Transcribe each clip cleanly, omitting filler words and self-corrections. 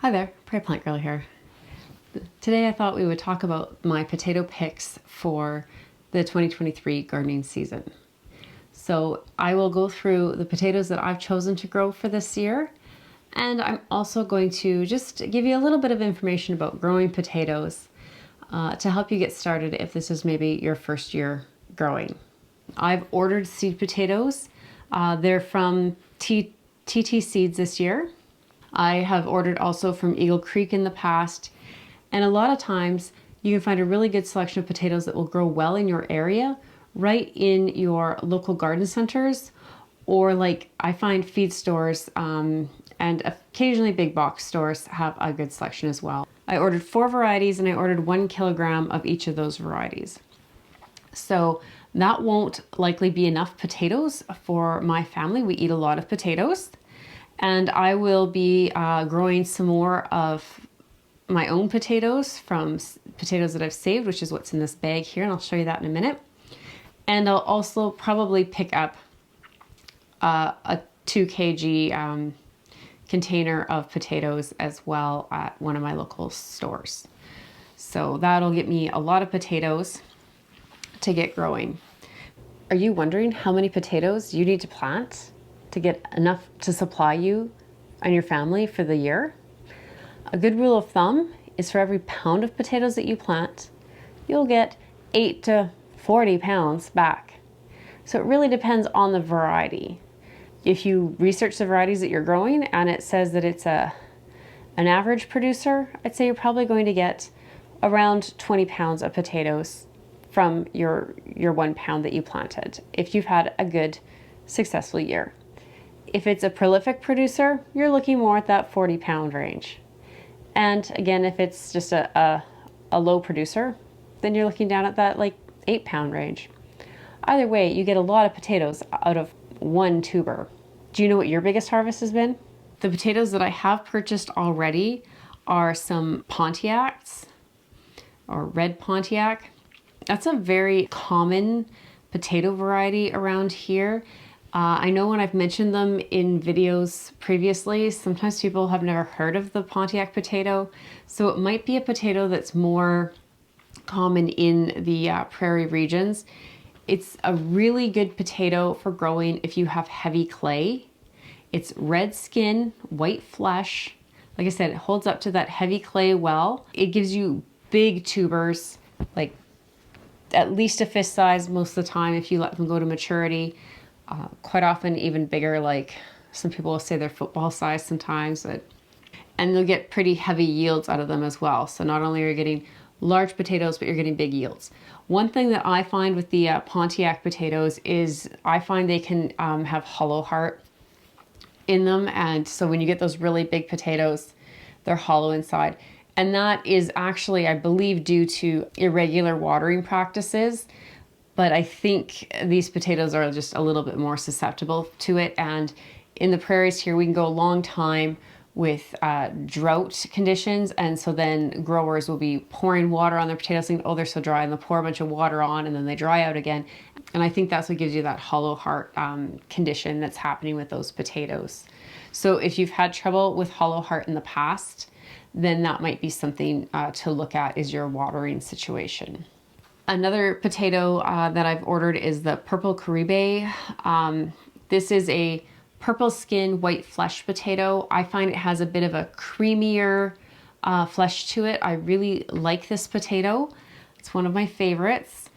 Hi there, Prairie Plant Girl here. Today I thought we would talk about my potato picks for the 2023 gardening season. So I will go through the potatoes that I've chosen to grow for this year, and I'm also going to just give you a little bit of information about growing potatoes to help you get started if this is maybe your first year growing. I've ordered seed potatoes. They're from TT Seeds this year. I have ordered also from Eagle Creek in the past, and a lot of times you can find a really good selection of potatoes that will grow well in your area, right in your local garden centers, or like I find feed stores and occasionally big box stores have a good selection as well. I ordered 4 varieties and I ordered 1 kilogram of each of those varieties. So that won't likely be enough potatoes for my family. We eat a lot of potatoes. And I will be growing some more of my own potatoes from potatoes that I've saved, which is what's in this bag here, and I'll show you that in a minute. And I'll also probably pick up a 2 kg container of potatoes as well at one of my local stores. So that'll get me a lot of potatoes to get growing. Are you wondering how many potatoes you need to plant to get enough to supply you and your family for the year? A good rule of thumb is for every pound of potatoes that you plant, you'll get 8 to 40 pounds back. So it really depends on the variety. If you research the varieties that you're growing and it says that it's an average producer, I'd say you're probably going to get around 20 pounds of potatoes from your 1 pound that you planted if you've had a good, successful year. If it's a prolific producer, you're looking more at that 40-pound range. And again, if it's just a low producer, then you're looking down at that like 8-pound range. Either way, you get a lot of potatoes out of one tuber. Do you know what your biggest harvest has been? The potatoes that I have purchased already are some Pontiacs, or red Pontiac. That's a very common potato variety around here. I know when I've mentioned them in videos previously, sometimes people have never heard of the Pontiac potato. So it might be a potato that's more common in the prairie regions. It's a really good potato for growing if you have heavy clay. It's red skin, white flesh. Like I said, it holds up to that heavy clay well. It gives you big tubers, like at least a fist size most of the time if you let them go to maturity. Quite often even bigger, like some people will say they're football size sometimes, and they'll get pretty heavy yields out of them as well. So not only are you getting large potatoes, but you're getting big yields. One thing that I find with the Pontiac potatoes is I find they can have hollow heart in them, and so when you get those really big potatoes, they're hollow inside. And that is actually, I believe, due to irregular watering practices. But I think these potatoes are just a little bit more susceptible to it. And in the prairies here, we can go a long time with drought conditions. And so then growers will be pouring water on their potatoes thinking, oh, they're so dry, and they'll pour a bunch of water on and then they dry out again. And I think that's what gives you that hollow heart condition that's happening with those potatoes. So if you've had trouble with hollow heart in the past, then that might be something to look at, is your watering situation. Another potato that I've ordered is the purple Caribe. This is a purple skin, white flesh potato. I find it has a bit of a creamier flesh to it. I really like this potato. It's one of my favorites.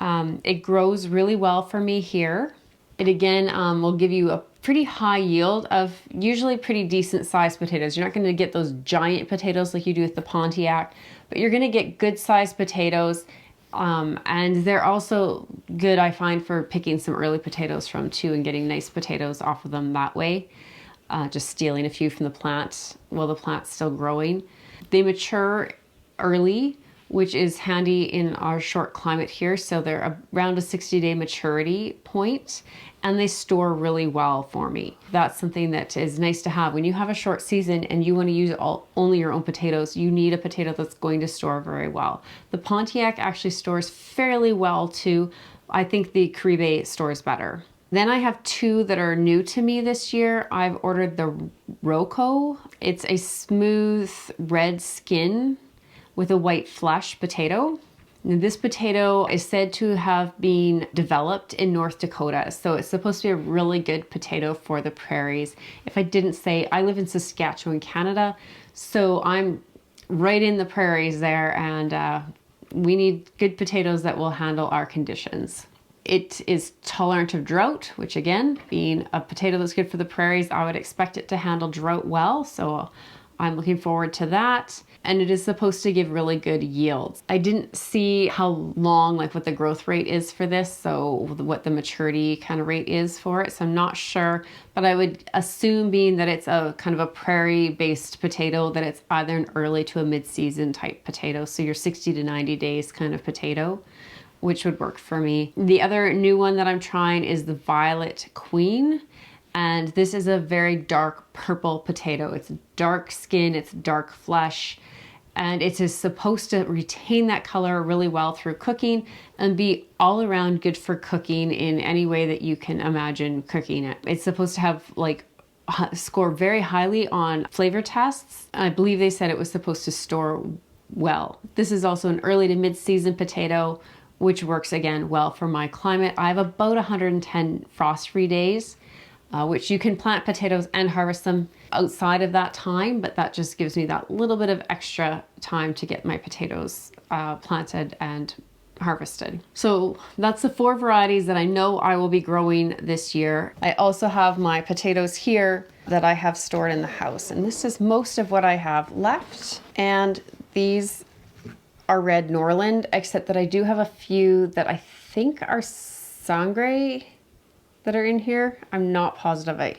It grows really well for me here. It again will give you a pretty high yield of usually pretty decent sized potatoes. You're not going to get those giant potatoes like you do with the Pontiac, but you're going to get good sized potatoes. And they're also good, I find, for picking some early potatoes from too and getting nice potatoes off of them that way. Just stealing a few from the plant while the plant's still growing. They mature early, which is handy in our short climate here. So they're around a 60-day maturity point, and they store really well for me. That's something that is nice to have. When you have a short season and you want to use only your own potatoes, you need a potato that's going to store very well. The Pontiac actually stores fairly well too. I think the Caribe stores better. Then I have two that are new to me this year. I've ordered the Roko. It's a smooth red skin with a white flesh potato. Now, this potato is said to have been developed in North Dakota, so it's supposed to be a really good potato for the prairies. If I didn't say, I live in Saskatchewan, Canada, so I'm right in the prairies there, and we need good potatoes that will handle our conditions. It is tolerant of drought, which again, being a potato that's good for the prairies, I would expect it to handle drought well, so I'm looking forward to that. And it is supposed to give really good yields. I didn't see how long, like what the growth rate is for this, so what the maturity kind of rate is for it, so I'm not sure, but I would assume, being that it's a kind of a prairie-based potato, that it's either an early to a mid-season type potato, so your 60 to 90 days kind of potato, which would work for me. The other new one that I'm trying is the Violet Queen. And this is a very dark purple potato. It's dark skin, it's dark flesh, and it is supposed to retain that color really well through cooking and be all around good for cooking in any way that you can imagine cooking it. It's supposed to have score very highly on flavor tests. I believe they said it was supposed to store well. This is also an early to mid-season potato, which works again well for my climate. I have about 110 frost-free days, which you can plant potatoes and harvest them outside of that time, but that just gives me that little bit of extra time to get my potatoes planted and harvested. So that's the 4 varieties that I know I will be growing this year. I also have my potatoes here that I have stored in the house, and this is most of what I have left. And these are red Norland, except that I do have a few that I think are sangre that are in here. I'm not positive. I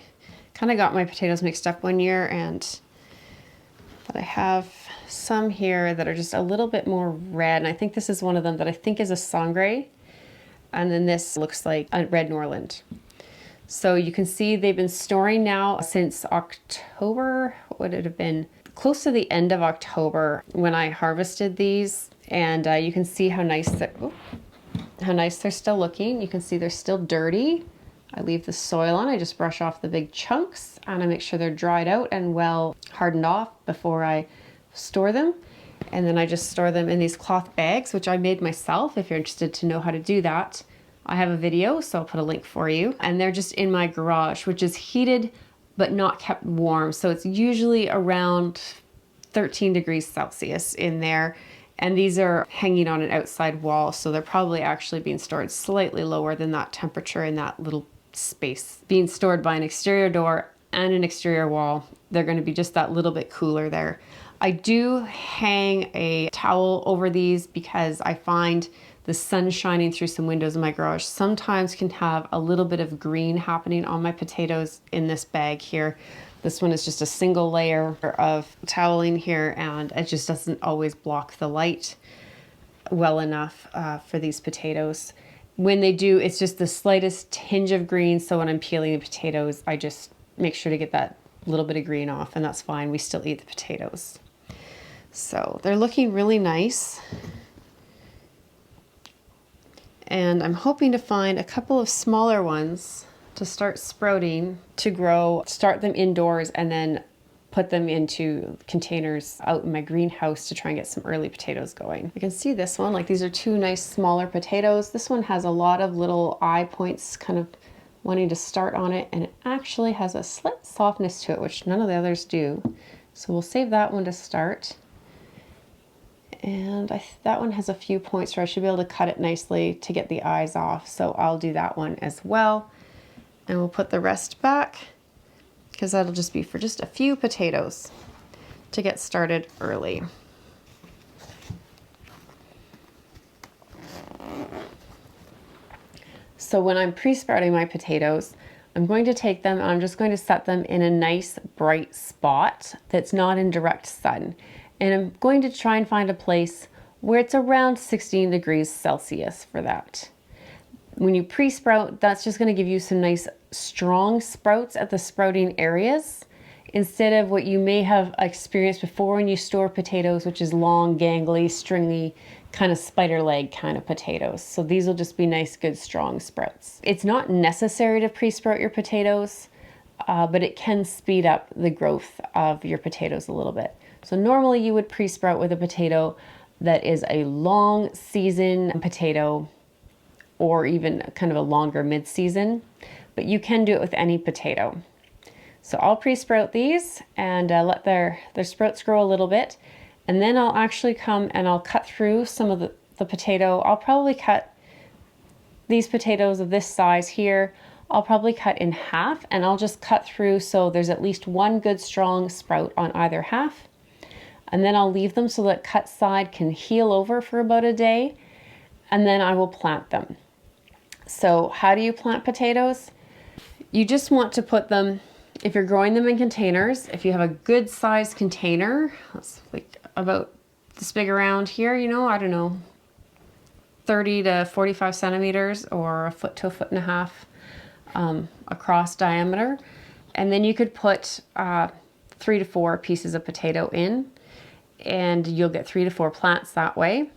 kind of got my potatoes mixed up one year, but I have some here that are just a little bit more red, and I think this is one of them that I think is a sangre, and then this looks like a red Norland. So you can see they've been storing now since October. What would it have been? Close to the end of October when I harvested these, and you can see how nice they're still looking. You can see they're still dirty. I leave the soil on. I just brush off the big chunks, and I make sure they're dried out and well hardened off before I store them. And then I just store them in these cloth bags, which I made myself. If you're interested to know how to do that, I have a video, so I'll put a link for you. And they're just in my garage, which is heated but not kept warm. So it's usually around 13 degrees Celsius in there. And these are hanging on an outside wall, so they're probably actually being stored slightly lower than that temperature in that little space. Being stored by an exterior door and an exterior wall, they're going to be just that little bit cooler there. I do hang a towel over these because I find the sun shining through some windows in my garage sometimes can have a little bit of green happening on my potatoes in this bag here. This one is just a single layer of toweling here, and it just doesn't always block the light well enough for these potatoes. When they do, it's just the slightest tinge of green, so when I'm peeling the potatoes, I just make sure to get that little bit of green off, and that's fine. We still eat the potatoes. So they're looking really nice. And I'm hoping to find a couple of smaller ones to start sprouting, to grow, start them indoors, and then put them into containers out in my greenhouse to try and get some early potatoes going. You can see this one, like these are 2 nice smaller potatoes. This one has a lot of little eye points kind of wanting to start on it, and it actually has a slight softness to it, which none of the others do. So we'll save that one to start. And that one has a few points where I should be able to cut it nicely to get the eyes off. So I'll do that one as well. And we'll put the rest back, because that'll just be for just a few potatoes to get started early. So when I'm pre-sprouting my potatoes, I'm going to take them and I'm just going to set them in a nice bright spot that's not in direct sun. And I'm going to try and find a place where it's around 16 degrees Celsius for that. When you pre-sprout, that's just going to give you some nice strong sprouts at the sprouting areas instead of what you may have experienced before when you store potatoes, which is long, gangly, stringy, kind of spider leg kind of potatoes. So these will just be nice, good, strong sprouts. It's not necessary to pre-sprout your potatoes, but it can speed up the growth of your potatoes a little bit. So normally you would pre-sprout with a potato that is a long season potato, or even kind of a longer mid-season, but you can do it with any potato. So I'll pre-sprout these and let their sprouts grow a little bit. And then I'll actually come and I'll cut through some of the potato. I'll probably cut these potatoes of this size here. I'll probably cut in half, and I'll just cut through so there's at least one good strong sprout on either half. And then I'll leave them so that cut side can heal over for about a day, and then I will plant them. So how do you plant potatoes? You just want to put them, if you're growing them in containers, if you have a good sized container, that's like about this big around here, you know, I don't know, 30 to 45 centimeters or a foot to a foot and a half across diameter. And then you could put 3 to 4 pieces of potato in, and you'll get 3 to 4 plants that way.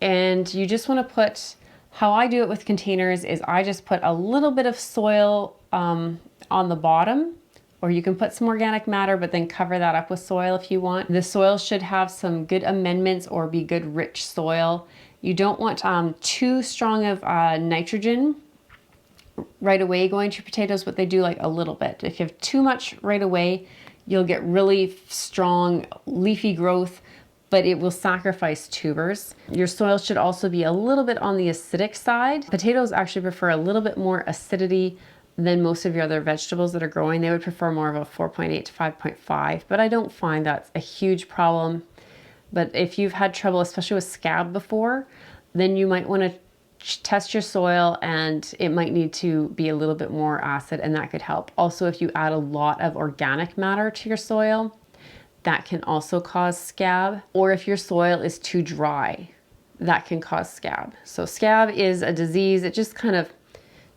And you just want to put, how I do it with containers is I just put a little bit of soil on the bottom, or you can put some organic matter, but then cover that up with soil if you want. The soil should have some good amendments or be good rich soil. You don't want too strong of nitrogen right away going to your potatoes, but they do like a little bit. If you have too much right away, you'll get really strong leafy growth, but it will sacrifice tubers. Your soil should also be a little bit on the acidic side. Potatoes actually prefer a little bit more acidity than most of your other vegetables that are growing. They would prefer more of a 4.8 to 5.5, but I don't find that's a huge problem. But if you've had trouble, especially with scab before, then you might want to test your soil, and it might need to be a little bit more acid, and that could help. Also, if you add a lot of organic matter to your soil, that can also cause scab. Or if your soil is too dry, that can cause scab. So scab is a disease. It just kind of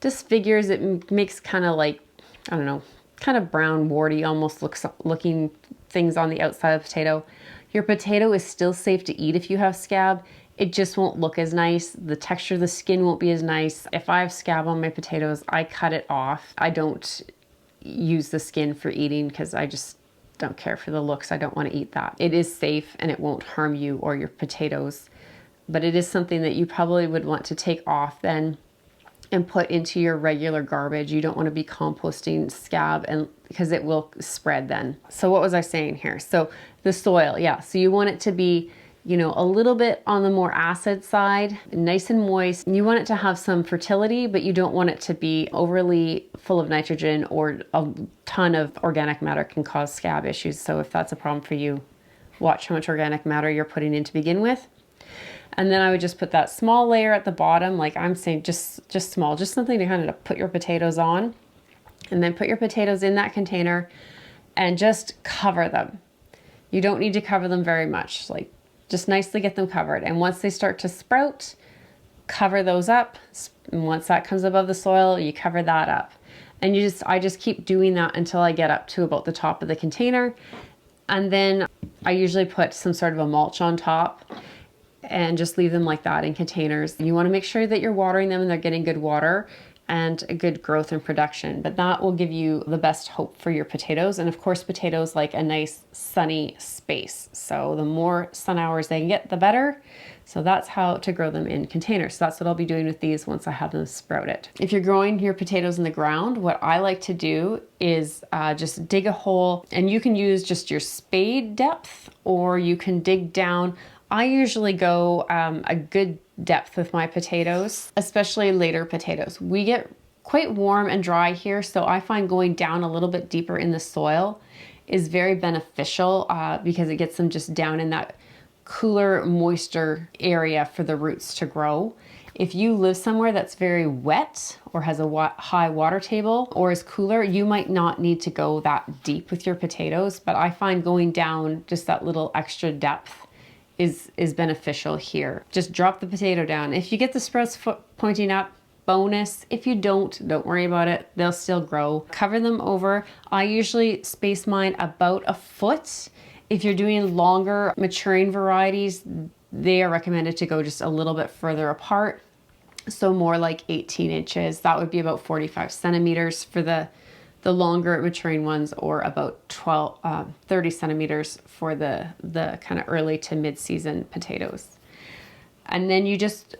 disfigures, it makes kind of like, I don't know, kind of brown, warty, almost looking things on the outside of the potato. Your potato is still safe to eat if you have scab. It just won't look as nice. The texture of the skin won't be as nice. If I have scab on my potatoes, I cut it off. I don't use the skin for eating because I just don't care for the looks. I don't want to eat that. It is safe and it won't harm you or your potatoes, but it is something that you probably would want to take off then and put into your regular garbage. You don't want to be composting scab, and because it will spread then. So what was I saying here? So the soil, yeah. So you want it to be, you know, a little bit on the more acid side, nice and moist. You want it to have some fertility, but you don't want it to be overly full of nitrogen, or a ton of organic matter can cause scab issues. So if that's a problem for you, watch how much organic matter you're putting in to begin with. And then I would just put that small layer at the bottom, like I'm saying, just small, just something to kind of put your potatoes on. And then put your potatoes in that container and just cover them. You don't need to cover them very much, like just nicely get them covered. And once they start to sprout, cover those up. And once that comes above the soil, you cover that up. And I just keep doing that until I get up to about the top of the container. And then I usually put some sort of a mulch on top and just leave them like that in containers. You want to make sure that you're watering them and they're getting good water and a good growth and production, but that will give you the best hope for your potatoes. And of course, potatoes like a nice sunny space. So the more sun hours they can get, the better. So that's how to grow them in containers. So that's what I'll be doing with these once I have them sprouted. If you're growing your potatoes in the ground, what I like to do is just dig a hole, and you can use just your spade depth, or you can dig down. I usually go a good depth with my potatoes, especially later potatoes. We get quite warm and dry here, so I find going down a little bit deeper in the soil is very beneficial because it gets them just down in that cooler, moister area for the roots to grow. If you live somewhere that's very wet or has a high water table or is cooler, you might not need to go that deep with your potatoes, but I find going down just that little extra depth is beneficial here. Just drop the potato down. If you get the sprouts pointing up, bonus. If you don't worry about it. They'll still grow. Cover them over. I usually space mine about a foot. If you're doing longer maturing varieties, they are recommended to go just a little bit further apart. So more like 18 inches. That would be about 45 centimeters for the longer maturing ones, or about 30 centimeters for the kind of early to mid-season potatoes. And then you just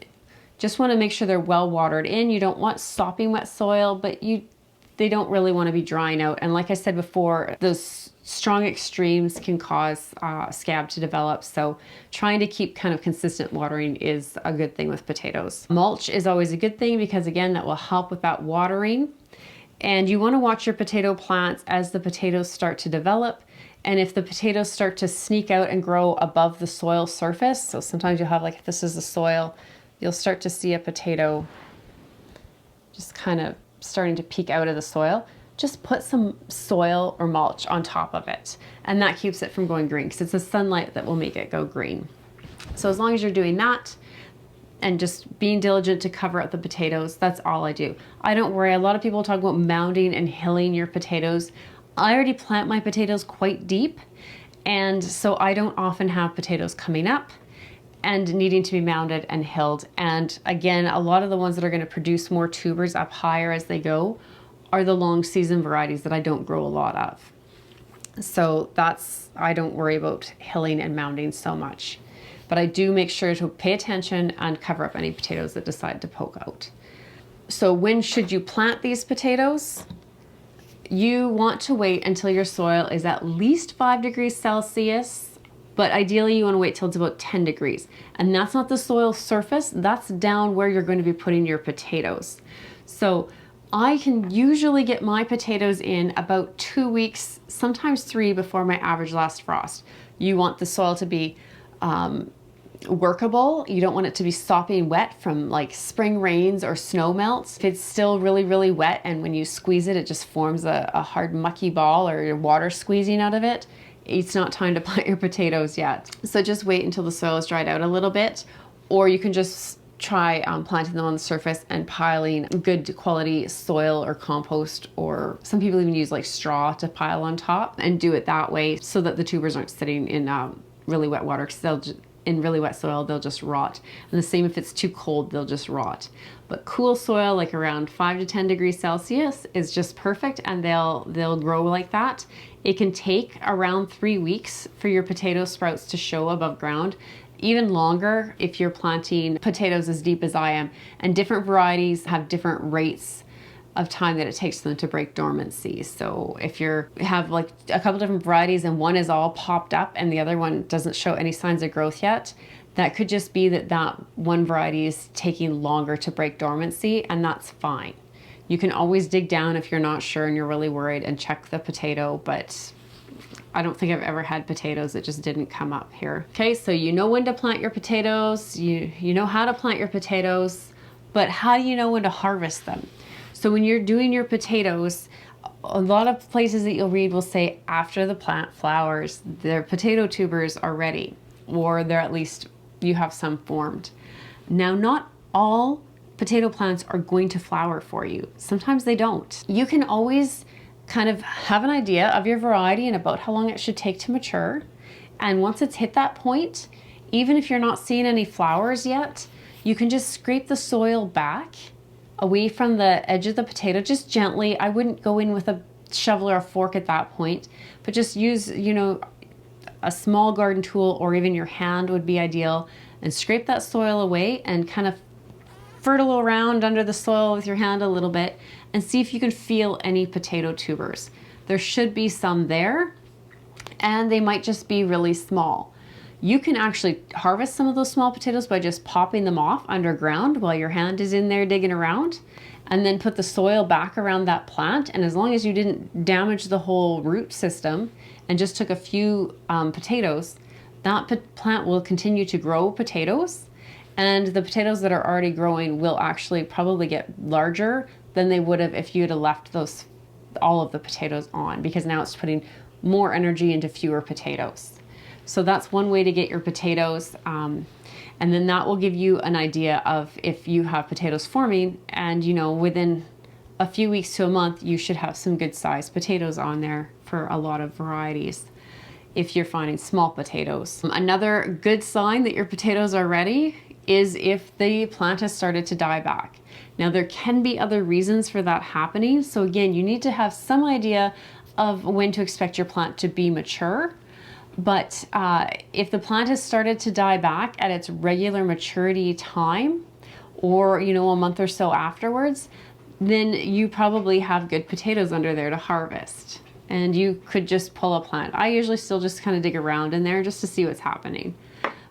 want to make sure they're well watered in. You don't want sopping wet soil, but they don't really want to be drying out. And like I said before, those strong extremes can cause scab to develop. So trying to keep kind of consistent watering is a good thing with potatoes. Mulch is always a good thing because, again, that will help with that watering. And you want to watch your potato plants as the potatoes start to develop. And if the potatoes start to sneak out and grow above the soil surface, so sometimes you'll have, like, if this is the soil, you'll start to see a potato just kind of starting to peek out of the soil. Just put some soil or mulch on top of it. And that keeps it from going green because it's the sunlight that will make it go green. So as long as you're doing that and just being diligent to cover up the potatoes, that's all I do. I don't worry. A lot of people talk about mounding and hilling your potatoes. I already plant my potatoes quite deep, and so I don't often have potatoes coming up and needing to be mounded and hilled. And again, a lot of the ones that are going to produce more tubers up higher as they go are the long season varieties that I don't grow a lot of. So I don't worry about hilling and mounding so much. But I do make sure to pay attention and cover up any potatoes that decide to poke out. So when should you plant these potatoes? You want to wait until your soil is at least 5 degrees Celsius, but ideally you want to wait till it's about 10 degrees. And that's not the soil surface, that's down where you're going to be putting your potatoes. So I can usually get my potatoes in about 2 weeks, sometimes 3 before my average last frost. You want the soil to be workable. You don't want it to be sopping wet from like spring rains or snow melts. If it's still really, really wet and when you squeeze it, it just forms a hard mucky ball or your water squeezing out of it, it's not time to plant your potatoes yet. So just wait until the soil is dried out a little bit, or you can just try planting them on the surface and piling good quality soil or compost, or some people even use like straw to pile on top, and do it that way so that the tubers aren't sitting in really wet water, because in really wet soil they'll just rot. And the same if it's too cold, they'll just rot. But cool soil, like around 5 to 10 degrees Celsius, is just perfect, and they'll grow like that. It can take around 3 weeks for your potato sprouts to show above ground. Even longer if you're planting potatoes as deep as I am. And different varieties have different rates of time that it takes them to break dormancy. So if you have like a couple different varieties and one is all popped up and the other one doesn't show any signs of growth yet, that could just be that one variety is taking longer to break dormancy, and that's fine. You can always dig down if you're not sure and you're really worried and check the potato, but I don't think I've ever had potatoes that just didn't come up here. Okay, so you know when to plant your potatoes, you know how to plant your potatoes, but how do you know when to harvest them? So when you're doing your potatoes, a lot of places that you'll read will say after the plant flowers, their potato tubers are ready, or they're at least, you have some formed. Now, not all potato plants are going to flower for you. Sometimes they don't. You can always kind of have an idea of your variety and about how long it should take to mature. And once it's hit that point, even if you're not seeing any flowers yet, you can just scrape the soil back away from the edge of the potato, just gently. I wouldn't go in with a shovel or a fork at that point, but just use, a small garden tool, or even your hand would be ideal, and scrape that soil away and kind of fertile around under the soil with your hand a little bit and see if you can feel any potato tubers. There should be some there, and they might just be really small. You can actually harvest some of those small potatoes by just popping them off underground while your hand is in there digging around, and then put the soil back around that plant. And as long as you didn't damage the whole root system and just took a few potatoes, that plant will continue to grow potatoes. And the potatoes that are already growing will actually probably get larger than they would have if you'd have left all of the potatoes on, because now it's putting more energy into fewer potatoes. So that's one way to get your potatoes. And And then that will give you an idea of if you have potatoes forming, and you know, within a few weeks to a month, you should have some good sized potatoes on there for a lot of varieties. If you're finding small potatoes. Another good sign that your potatoes are ready is if the plant has started to die back. Now there can be other reasons for that happening. So again, you need to have some idea of when to expect your plant to be mature. But if the plant has started to die back at its regular maturity time, or you know, a month or so afterwards, then you probably have good potatoes under there to harvest. And you could just pull a plant. I usually still just kind of dig around in there just to see what's happening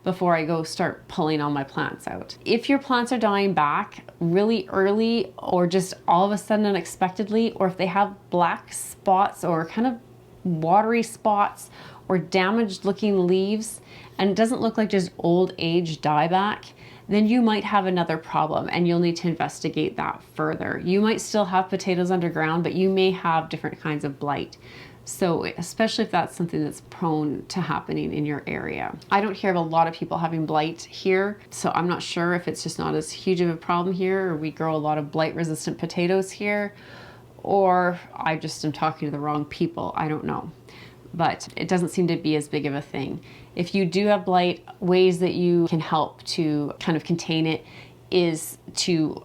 before I go start pulling all my plants out. If your plants are dying back really early, or just all of a sudden unexpectedly, or if they have black spots or kind of watery spots or damaged looking leaves, and it doesn't look like just old age dieback, then you might have another problem and you'll need to investigate that further. You might still have potatoes underground, but you may have different kinds of blight. So especially if that's something that's prone to happening in your area. I don't hear of a lot of people having blight here, so I'm not sure if it's just not as huge of a problem here, or we grow a lot of blight resistant potatoes here, or I just am talking to the wrong people. I don't know. But it doesn't seem to be as big of a thing. If you do have blight, ways that you can help to kind of contain it is to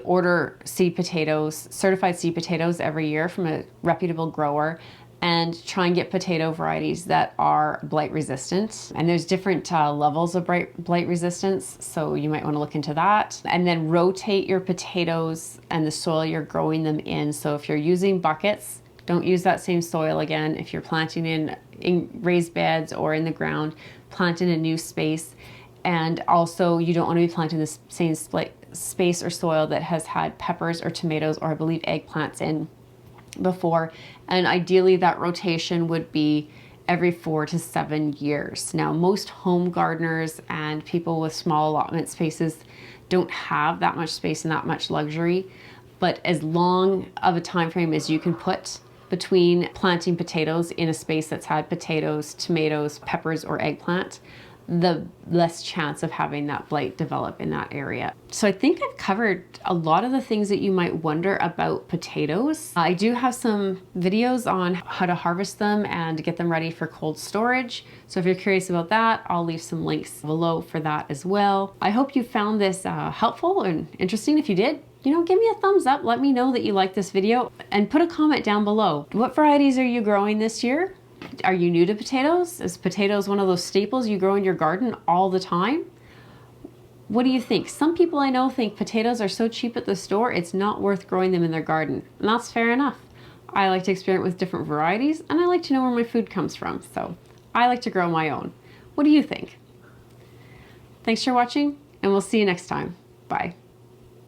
order seed potatoes, certified seed potatoes every year from a reputable grower, and try and get potato varieties that are blight resistant. And there's different levels of blight resistance, so you might want to look into that. And then rotate your potatoes and the soil you're growing them in. So if you're using buckets, don't use that same soil again. If you're planting in raised beds or in the ground, plant in a new space. And also you don't want to be planting the same space or soil that has had peppers or tomatoes, or I believe eggplants in before. And ideally that rotation would be every 4 to 7 years. Now most home gardeners and people with small allotment spaces don't have that much space and that much luxury, but as long of a time frame as you can put between planting potatoes in a space that's had potatoes, tomatoes, peppers, or eggplant, the less chance of having that blight develop in that area. So I think I've covered a lot of the things that you might wonder about potatoes. I do have some videos on how to harvest them and get them ready for cold storage. So if you're curious about that, I'll leave some links below for that as well. I hope you found this helpful and interesting. If you did, you know, give me a thumbs up. Let me know that you liked this video, and put a comment down below. What varieties are you growing this year? Are you new to potatoes? Is potatoes one of those staples you grow in your garden all the time? What do you think? Some people I know think potatoes are so cheap at the store, it's not worth growing them in their garden. And that's fair enough. I like to experiment with different varieties, and I like to know where my food comes from. So I like to grow my own. What do you think? Thanks for watching, and we'll see you next time. Bye.